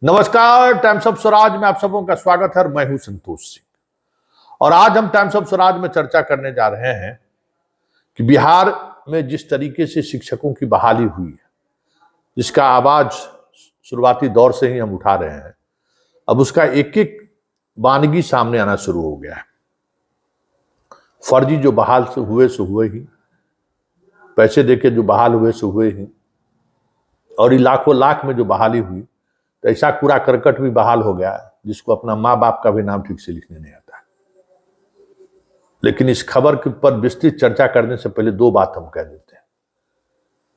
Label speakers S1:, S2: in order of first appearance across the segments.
S1: नमस्कार, times of Swaraj में आप सबों का स्वागत है। मैं हूं संतोष सिंह और आज हम टाइम्स ऑफ स्वराज में चर्चा करने जा रहे हैं कि बिहार में जिस तरीके से शिक्षकों की बहाली हुई है, जिसका आवाज शुरुआती दौर से ही हम उठा रहे हैं, अब उसका एक एक वानगी सामने आना शुरू हो गया है। फर्जी जो बहाल से हुए ही, पैसे देके जो बहाल हुए से हुए ही, और लाखों लाख में जो बहाली हुई, तो ऐसा कूड़ा करकट भी बहाल हो गया जिसको अपना माँ बाप का भी नाम ठीक से लिखने नहीं आता है। लेकिन इस खबर के पर विस्तृत चर्चा करने से पहले दो बात हम कह देते हैं।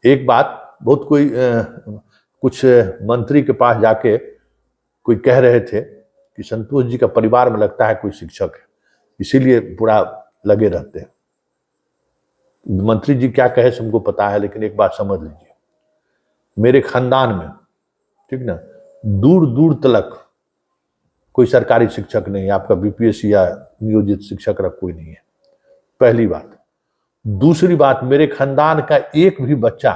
S1: एक बात, बहुत कुछ मंत्री के पास जाके कोई कह रहे थे कि संतोष जी का परिवार में लगता है कोई शिक्षक है, इसीलिए पूरा लगे रहते हैं। मंत्री जी क्या कहे हमको पता है, लेकिन एक बात समझ लीजिए, मेरे खानदान में, ठीक ना, दूर दूर तक कोई सरकारी शिक्षक नहीं है। आपका बीपीएससी या नियोजित शिक्षक रख कोई नहीं है, पहली बात। दूसरी बात, मेरे खानदान का एक भी बच्चा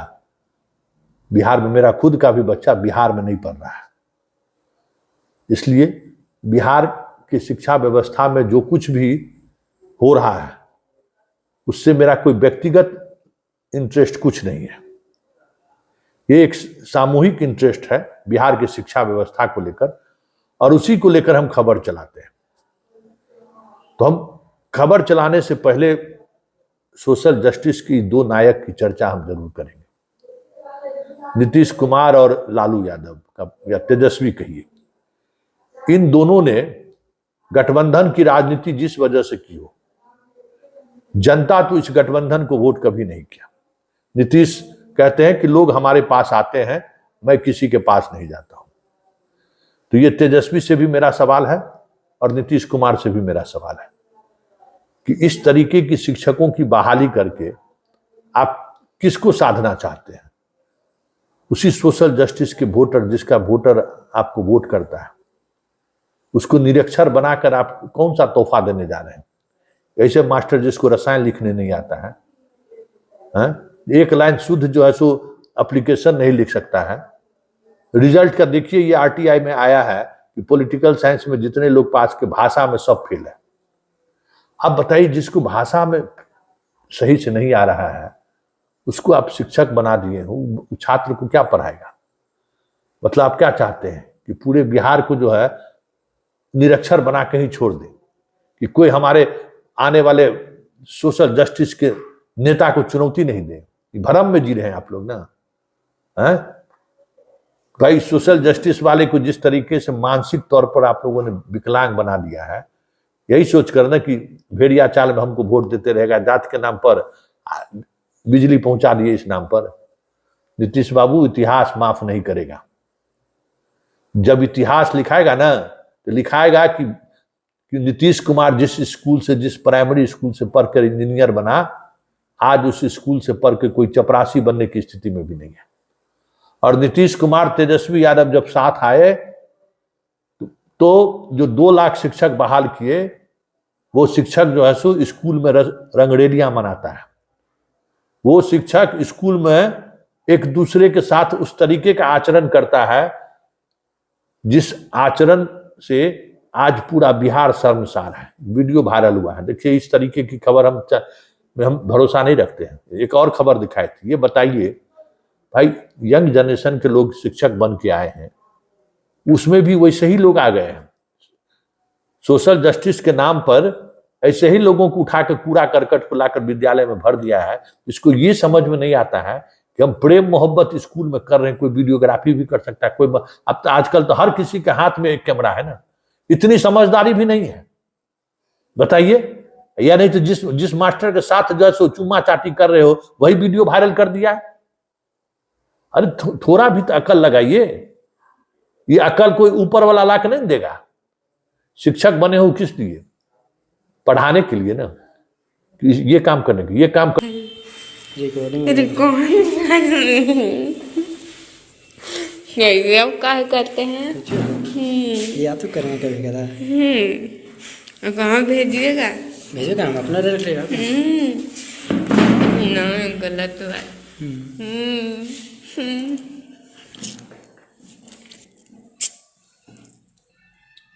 S1: बिहार में, मेरा खुद का भी बच्चा बिहार में नहीं पढ़ रहा है। इसलिए बिहार की शिक्षा व्यवस्था में जो कुछ भी हो रहा है उससे मेरा कोई व्यक्तिगत इंटरेस्ट कुछ नहीं है। ये एक सामूहिक इंटरेस्ट है बिहार की शिक्षा व्यवस्था को लेकर, और उसी को लेकर हम खबर चलाते हैं। तो हम खबर चलाने से पहले सोशल जस्टिस की दो नायक की चर्चा हम जरूर करेंगे, नीतीश कुमार और लालू यादव का, या तेजस्वी कहिए। इन दोनों ने गठबंधन की राजनीति जिस वजह से की हो, जनता तो इस गठबंधन को वोट कभी नहीं किया। नीतीश कहते हैं कि लोग हमारे पास आते हैं, मैं किसी के पास नहीं जाता हूं। तो ये तेजस्वी से भी मेरा सवाल है और नीतीश कुमार से भी मेरा सवाल है कि इस तरीके की शिक्षकों की बहाली करके आप किसको साधना चाहते हैं? उसी सोशल जस्टिस के वोटर, जिसका वोटर आपको वोट करता है, उसको निरक्षर बनाकर आप कौन सा तोहफा देने जा रहे हैं? ऐसे मास्टर जिसको रसायन लिखने नहीं आता है, एक लाइन शुद्ध जो है सो एप्लीकेशन नहीं लिख सकता है। रिजल्ट का देखिए, ये आरटीआई में आया है कि पॉलिटिकल साइंस में जितने लोग पास के, भाषा में सब फेल है। अब बताइए, जिसको भाषा में सही से नहीं आ रहा है उसको आप शिक्षक बना दिए हो, छात्र को क्या पढ़ाएगा? मतलब आप क्या चाहते हैं कि पूरे बिहार को जो है निरक्षर बना के ही छोड़ दें, कि कोई हमारे आने वाले सोशल जस्टिस के नेता को चुनौती नहीं दे? भ्रम में जी रहे हैं आप लोग ना, हैं? भाई, सोशल जस्टिस वाले को जिस तरीके से मानसिक तौर पर आप लोगों ने विकलांग बना दिया है, यही सोचकर ना कि भेड़िया चाल में हमको वोट देते रहेगा, जात के नाम पर बिजली पहुंचा दिए इस नाम पर। नीतीश बाबू, इतिहास माफ नहीं करेगा। जब इतिहास लिखाएगा ना, तो लिखाएगा कि नीतीश कुमार जिस स्कूल से, जिस प्राइमरी स्कूल से पढ़कर इंजीनियर बना, आज उस स्कूल से पढ़ के कोई चपरासी बनने की स्थिति में भी नहीं है। और नीतीश कुमार, तेजस्वी यादव जब साथ आए तो जो 2 लाख शिक्षक बहाल किए, वो शिक्षक जो है सो स्कूल में रंगरेलियां मनाता है। वो शिक्षक स्कूल में एक दूसरे के साथ उस तरीके का आचरण करता है जिस आचरण से आज पूरा बिहार शर्मसार है। वीडियो वायरल हुआ है, देखिए। इस तरीके की खबर हम भरोसा नहीं रखते हैं। एक और खबर दिखाई थी, ये बताइए भाई, यंग जनरेशन के लोग शिक्षक बन के आए हैं, उसमें भी वैसे ही लोग आ गए हैं। सोशल जस्टिस के नाम पर ऐसे ही लोगों को उठाकर कूड़ा करकट को लाकर विद्यालय में भर दिया है। इसको ये समझ में नहीं आता है कि हम प्रेम मोहब्बत स्कूल में कर रहे हैं। कोई वीडियोग्राफी भी कर सकता है, कोई अब तो आजकल तो हर किसी के हाथ में एक कैमरा है ना। इतनी समझदारी भी नहीं है, बताइए। या नहीं तो जिस मास्टर के साथ जो है सो चुम्मा चाटी कर रहे हो, वही वीडियो वायरल कर दिया है। अरे थोड़ा भी तो अकल लगाइए। ये अकल कोई ऊपर वाला ला के नहीं देगा। शिक्षक बने हो किस लिए? पढ़ाने के लिए ना, ये काम करने के, ये काम
S2: क्या करते हैं?
S3: या तो करेंगे कभी कदा।
S2: कहाँ भेजिएगा?
S3: भेजेगा, हम अपना रख लेगा।
S2: ना, गलत बात।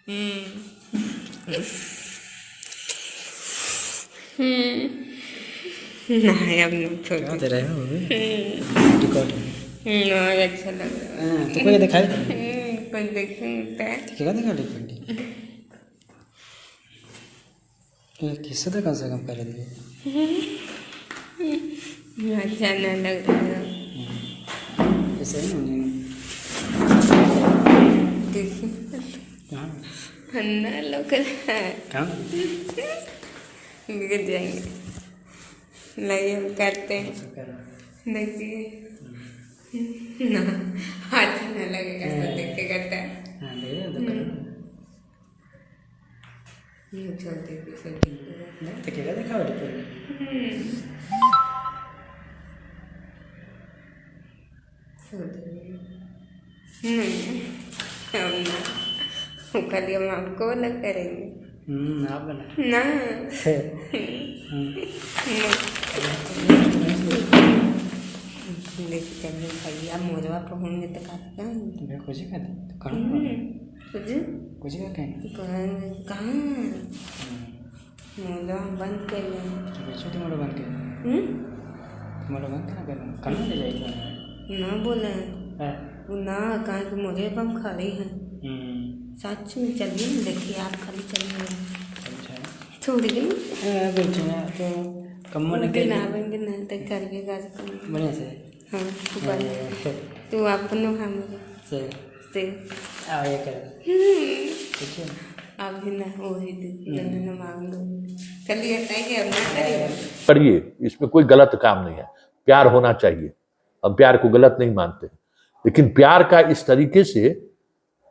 S2: नहीं अब नहीं छोड़
S3: क्या दे रहे हो अभी? रिकॉर्ड है।
S2: और अच्छा लग रहा
S3: हाँ, तो कोई दिखाई दे।
S2: है कुछ देखने मिलता है
S3: दिखेगा दिखा रिकॉर्ड किससे तो कम से कम कर दिए।
S2: अच्छा ना लग रहा है
S3: ऐसे ही होने
S2: देखिए
S3: कहाँ
S2: अन्ना लग रहा है
S3: कहाँ
S2: गिर जाएंगे लाइए हम करते हैं
S3: ऐसे कर
S2: देखिए ना अच्छा ना लगेगा तो देख के करता है
S3: हाँ दे दे तो कर
S2: ये चलते पीछे
S3: नहीं दिखेगा दिखा रिकॉर्ड
S2: हम ना कल हम आपको न करेंगे
S3: आप बना
S2: ना देखते हैं भैया मोरवा पर होंगे तो करता है
S3: तुम्हें कुछ कर तो कहाँ कुछ का कहें
S2: कहाँ मोरवा बंद कर लें
S3: छोटी मोटा बन के मोटा बन के ना करना कहाँ ले जाएगा
S2: ना बोले
S3: है
S2: वो ना कहाँ के मोरे पर हम खड़े हैं सच में चलिए ना देखिए आप खाली चलिए
S3: अच्छा
S2: छोड़िए
S3: बेचना तो कम मन के
S2: ना आवेंगे ना तो करिएगा
S3: बढ़िया से
S2: हाँ तू अपनो हम
S3: से
S2: से
S3: आओ ये कर ठीक है
S2: आप भी ना वही ना मांग लो चलिए हटाइए अब ना करिए
S1: करिए, इसमें कोई गलत काम नहीं है। प्यार होना चाहिए, हम प्यार को गलत नहीं मानते, लेकिन प्यार का इस तरीके से,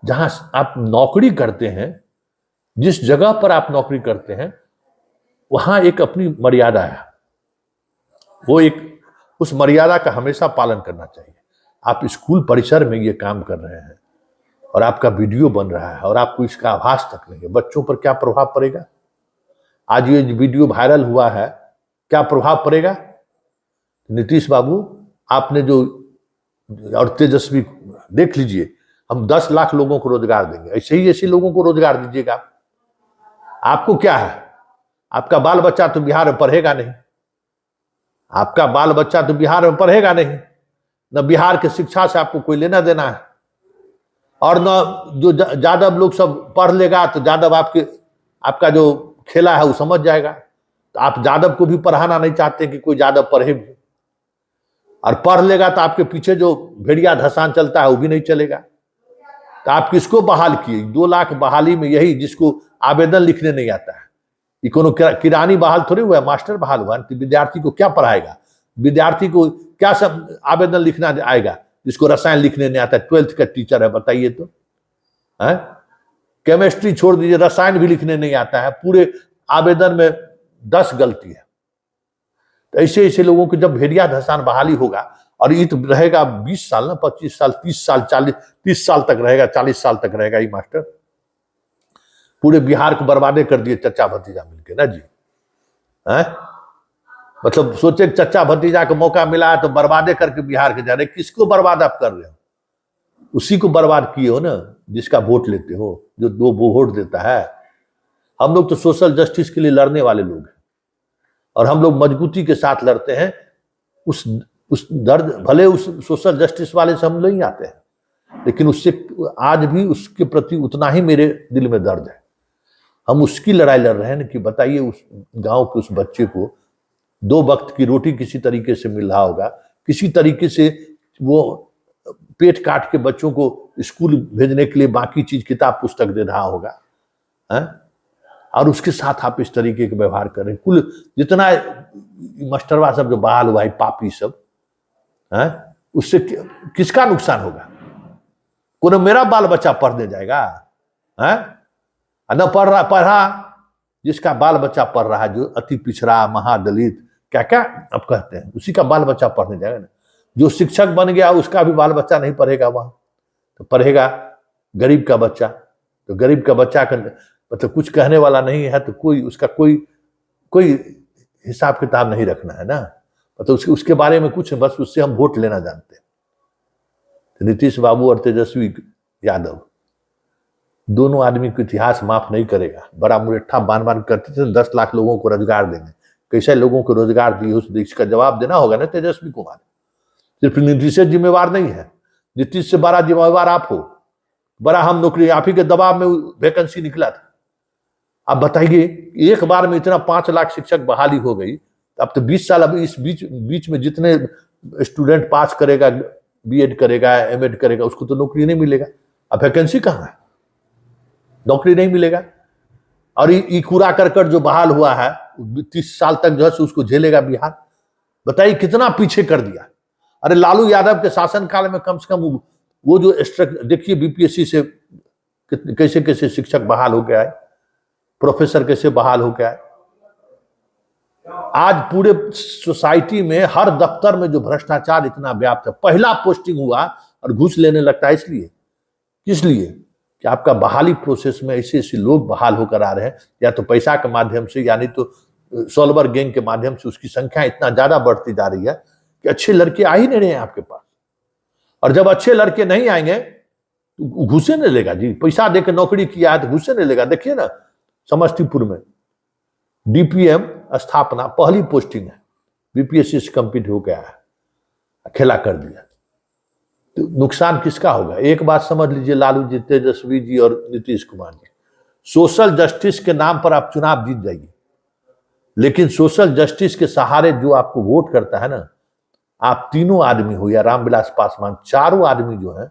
S1: जहां आप नौकरी करते हैं, जिस जगह पर आप नौकरी करते हैं, वहां एक अपनी मर्यादा है, वो एक उस मर्यादा का हमेशा पालन करना चाहिए। आप स्कूल परिसर में ये काम कर रहे हैं और आपका वीडियो बन रहा है और आपको इसका आभास तक नहीं है, बच्चों पर क्या प्रभाव पड़ेगा? आज ये वीडियो वायरल हुआ है, क्या प्रभाव पड़ेगा? नीतीश बाबू, आपने जो, और तेजस्वी, देख लीजिए, हम 10 लाख लोगों को रोजगार देंगे, ऐसे ही ऐसे लोगों को रोजगार दीजिएगा। आपको क्या है? आपका बाल बच्चा तो बिहार में पढ़ेगा नहीं, आपका बाल बच्चा तो बिहार में पढ़ेगा नहीं, न बिहार के शिक्षा से आपको कोई लेना देना है, और न जो यादव लोग सब पढ़ लेगा तो यादव आपका जो खेला है वो समझ जाएगा। तो आप यादव को भी पढ़ाना नहीं चाहते कि कोई यादव पढ़े भी, और पढ़ लेगा तो आपके पीछे जो भेड़िया धसान चलता है वो भी नहीं चलेगा। तो आप किसको बहाल किए? 2 लाख बहाली में यही जिसको आवेदन लिखने नहीं आता है, ये कोनो किरानी बहाल थोड़ी हुआ है, मास्टर बहाल हुआ है। विद्यार्थी को क्या पढ़ाएगा? विद्यार्थी को क्या सब आवेदन लिखना आएगा जिसको रसायन लिखने नहीं आता है? 12th का टीचर है, बताइए तो है? केमिस्ट्री छोड़ दीजिए, रसायन भी लिखने नहीं आता है, पूरे आवेदन में 10 गलती है। तो ऐसे ऐसे लोगों को जब भेड़िया धसान बहाली होगा, और ये तो रहेगा 20 साल ना, 25 साल, 30 साल, 30 साल तक रहेगा, 40 साल तक रहेगा ये मास्टर। पूरे बिहार को बर्बादे कर दिए चचा भतीजा मिलके ना जी, है? मतलब सोचे चचा भतीजा को मौका मिला है तो बर्बादे करके बिहार के जा रहे। किसको बर्बाद आप कर रहे हो? उसी को बर्बाद किए हो ना जिसका वोट लेते हो, जो 2 वोट देता है। हम लोग तो सोशल जस्टिस के लिए लड़ने वाले लोग हैं, और हम लोग मजबूती के साथ लड़ते हैं। उस दर्द, भले उस सोशल जस्टिस वाले से हम नहीं आते हैं, लेकिन उससे आज भी उसके प्रति उतना ही मेरे दिल में दर्द है। हम उसकी लड़ाई लड़ रहे हैं ना, कि बताइए उस गांव के उस बच्चे को 2 वक्त की रोटी किसी तरीके से मिल रहा होगा, किसी तरीके से वो पेट काट के बच्चों को स्कूल भेजने के लिए बाकी चीज किताब पुस्तक दे रहा होगा, है? और उसके साथ आप इस तरीके के व्यवहार कर रहे हैं। कुल जितना मास्टरवा सब जो बहाल हुआ है, पापी सब, है, उससे किसका नुकसान होगा? कोई मेरा बाल बच्चा पढ़ने जाएगा, है? न पढ़ा जिसका बाल बच्चा पढ़ रहा है, जो अति पिछड़ा, महादलित, क्या क्या अब कहते हैं, उसी का बाल बच्चा पढ़ने जाएगा ना। जो शिक्षक बन गया उसका भी बाल बच्चा नहीं पढ़ेगा, वहां तो पढ़ेगा गरीब का बच्चा। तो गरीब का बच्चा का मतलब कुछ कहने वाला नहीं है, तो कोई उसका कोई हिसाब किताब नहीं रखना है ना, मतलब उसके बारे में कुछ, बस उससे हम वोट लेना जानते हैं। तो नीतीश बाबू और तेजस्वी यादव दोनों आदमी को इतिहास माफ नहीं करेगा। बड़ा मुरेठा बान बान करते थे 10 लाख लोगों को रोजगार देंगे, कैसे लोगों को रोजगार दिए उस इसका जवाब देना होगा ना तेजस्वी कुमार। सिर्फ नीतीश से जिम्मेवार नहीं है, नीतीश से बड़ा जिम्मेवार आप हो। बड़ा हम नौकरी आप ही के दबाव में वैकेंसी निकला था। आप बताइए एक बार में इतना 5 लाख शिक्षक बहाली हो गई, अब तो 20 साल, अब इस बीच में जितने स्टूडेंट पास करेगा, बीएड करेगा, एमएड करेगा, उसको तो नौकरी नहीं मिलेगा। अब वैकेंसी कहाँ है, नौकरी नहीं मिलेगा। और ये कूड़ा करकट जो बहाल हुआ है 30 साल तक जो है उसको झेलेगा बिहार। बताइए कितना पीछे कर दिया। अरे लालू यादव के शासनकाल में कम से कम वो जो देखिए बीपीएससी से कैसे कैसे शिक्षक बहाल हो गया है, प्रोफेसर कैसे बहाल हो गया है। आज पूरे सोसाइटी में हर दफ्तर में जो भ्रष्टाचार इतना व्याप्त है, पहला पोस्टिंग हुआ और घूस लेने लगता है। इसलिए किस लिए कि आपका बहाली प्रोसेस में ऐसे ऐसे लोग बहाल होकर आ रहे हैं, या तो पैसा के माध्यम से, यानी तो सॉल्वर गैंग के माध्यम से उसकी संख्या इतना ज्यादा बढ़ती जा रही है कि अच्छे लड़के आ ही नहीं रहे हैं आपके पास। और जब अच्छे लड़के नहीं आएंगे तो घुसे नहीं लेगा जी, पैसा देकर नौकरी किया है तो घुसे नहीं लेगा। देखिए ना समस्तीपुर में डीपीएम स्थापना पहली पोस्टिंग है, बीपीएससी से कंप्लीट हो गया है, खेला कर दिया। तो नुकसान किसका होगा? एक बात समझ लीजिए लालू जी, तेजस्वी जी और नीतीश कुमार जी, सोशल जस्टिस के नाम पर आप चुनाव जीत जाइए, लेकिन सोशल जस्टिस के सहारे जो आपको वोट करता है ना, आप तीनों आदमी हो या रामविलास पासवान, चारों आदमी जो है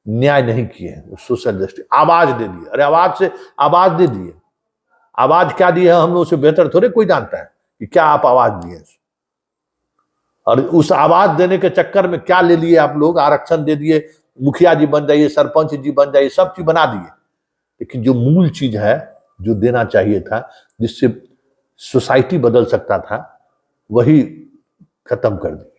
S1: न्याय नहीं किए हैं। सोशल जस्टिस आवाज दे दिए, अरे आवाज दे दिए। आवाज क्या दी है हम लोग से बेहतर थोड़े कोई जानता है कि क्या आप आवाज दिए। और उस आवाज देने के चक्कर में क्या ले लिए आप लोग, आरक्षण दे दिए, मुखिया जी बन जाइए, सरपंच जी बन जाइए, सब चीज बना दिए। लेकिन जो मूल चीज है जो देना चाहिए था, जिससे सोसाइटी बदल सकता था, वही खत्म कर दी।